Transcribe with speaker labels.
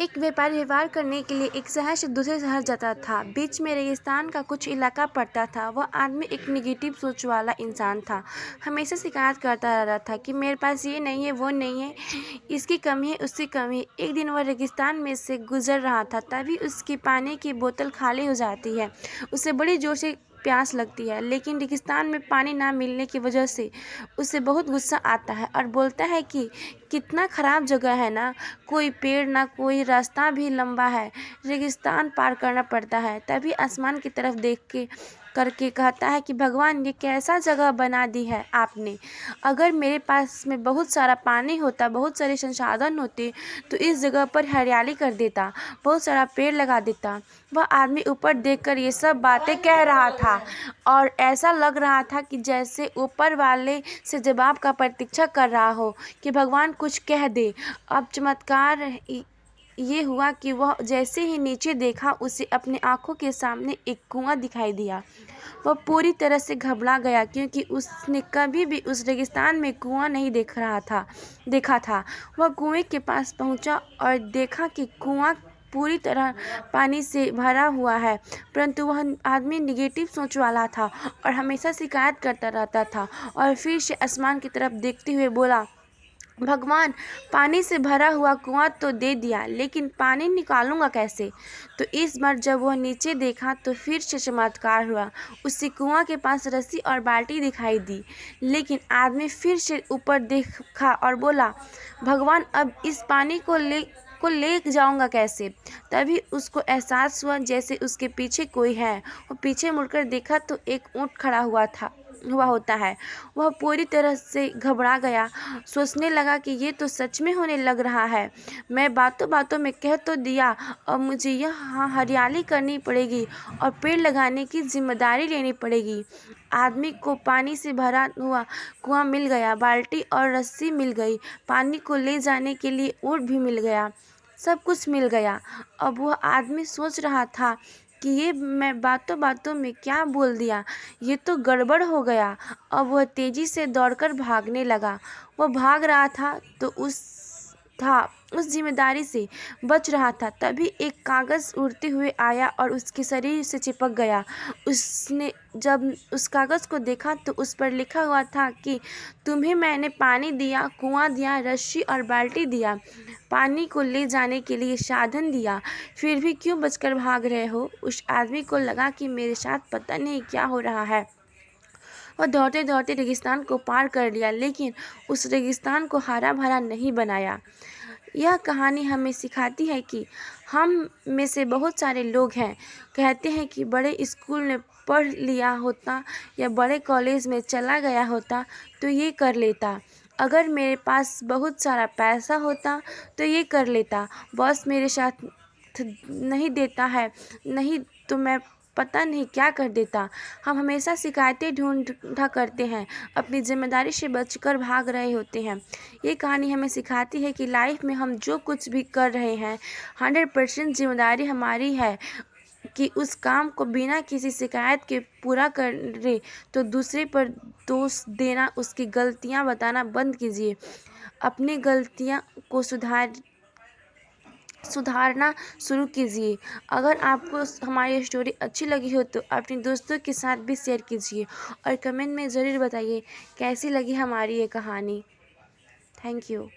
Speaker 1: एक व्यापारी व्यापार करने के लिए एक शहर से दूसरे शहर जाता था। बीच में रेगिस्तान का कुछ इलाका पड़ता था। वह आदमी एक निगेटिव सोच वाला इंसान था। हमेशा शिकायत करता रहता था कि मेरे पास ये नहीं है, वो नहीं है, इसकी कमी है, उसकी कमी है। एक दिन वह रेगिस्तान में से गुजर रहा था, तभी उसकी पानी की बोतल खाली हो जाती है। उसे बड़ी जोर से प्यास लगती है, लेकिन रेगिस्तान में पानी ना मिलने की वजह से उसे बहुत गुस्सा आता है और बोलता है कि कितना ख़राब जगह है ना, कोई पेड़ ना कोई रास्ता भी लंबा है, रेगिस्तान पार करना पड़ता है। तभी आसमान की तरफ देख के करके कहता है कि भगवान, ये कैसा जगह बना दी है आपने। अगर मेरे पास में बहुत सारा पानी होता, बहुत सारे संसाधन होते, तो इस जगह पर हरियाली कर देता, बहुत सारा पेड़ लगा देता। वह आदमी ऊपर देखकर ये सब बातें कह रहा था और ऐसा लग रहा था कि जैसे ऊपर वाले से जवाब का प्रतीक्षा कर रहा हो कि भगवान कुछ कह दे। अब चमत्कार ये हुआ कि वह जैसे ही नीचे देखा, उसे अपनी आंखों के सामने एक कुआं दिखाई दिया। वह पूरी तरह से घबरा गया, क्योंकि उसने कभी भी उस रेगिस्तान में कुआं नहीं देखा था। वह कुएं के पास पहुंचा और देखा कि कुआं पूरी तरह पानी से भरा हुआ है, परंतु वह आदमी निगेटिव सोच वाला था और हमेशा शिकायत करता रहता था। और फिर से आसमान की तरफ देखते हुए बोला, भगवान, पानी से भरा हुआ कुआं तो दे दिया, लेकिन पानी निकालूंगा कैसे। तो इस बार जब वह नीचे देखा तो फिर से चमत्कार हुआ। उसे कुआं के पास रस्सी और बाल्टी दिखाई दी, लेकिन आदमी फिर से ऊपर देखा और बोला, भगवान, अब इस पानी को ले जाऊंगा कैसे। तभी उसको एहसास हुआ जैसे उसके पीछे कोई है। वो पीछे मुड़कर देखा तो एक ऊंट खड़ा हुआ होता है। वह पूरी तरह से घबरा गया, सोचने लगा कि ये तो सच में होने लग रहा है। मैं बातों बातों में कह तो दिया, अब मुझे यहाँ हरियाली करनी पड़ेगी और पेड़ लगाने की जिम्मेदारी लेनी पड़ेगी। आदमी को पानी से भरा हुआ कुआं मिल गया, बाल्टी और रस्सी मिल गई, पानी को ले जाने के लिए ऊंट भी मिल गया, सब कुछ मिल गया। अब वह आदमी सोच रहा था कि ये मैं बातों बातों में क्या बोल दिया, ये तो गड़बड़ हो गया। अब वह तेजी से दौड़कर भागने लगा। वह भाग रहा था तो उस जिम्मेदारी से बच रहा था। तभी एक कागज़ उड़ते हुए आया और उसके शरीर से चिपक गया। उसने जब उस कागज़ को देखा तो उस पर लिखा हुआ था कि तुम्हें मैंने पानी दिया, कुआं दिया, रस्सी और बाल्टी दिया, पानी को ले जाने के लिए साधन दिया, फिर भी क्यों बचकर भाग रहे हो। उस आदमी को लगा कि मेरे साथ पता नहीं क्या हो रहा है। वह दौड़ते दौड़ते रेगिस्तान को पार कर लिया, लेकिन उस रेगिस्तान को हरा भरा नहीं बनाया। यह कहानी हमें सिखाती है कि हम में से बहुत सारे लोग हैं, कहते हैं कि बड़े स्कूल में पढ़ लिया होता या बड़े कॉलेज में चला गया होता तो ये कर लेता, अगर मेरे पास बहुत सारा पैसा होता तो ये कर लेता, बॉस मेरे साथ नहीं देता है, नहीं तो मैं पता नहीं क्या कर देता। हम हमेशा शिकायतें ढूंढा करते हैं, अपनी जिम्मेदारी से बचकर भाग रहे होते हैं। ये कहानी हमें सिखाती है कि लाइफ में हम जो कुछ भी कर रहे हैं, 100% जिम्मेदारी हमारी है कि उस काम को बिना किसी शिकायत के पूरा करें। तो दूसरे पर दोष देना, उसकी गलतियां बताना बंद कीजिए। अपनी गलतियां को सुधारना शुरू कीजिए। अगर आपको हमारी स्टोरी अच्छी लगी हो तो अपने दोस्तों के साथ भी शेयर कीजिए और कमेंट में ज़रूर बताइए कैसी लगी हमारी ये कहानी। Thank you.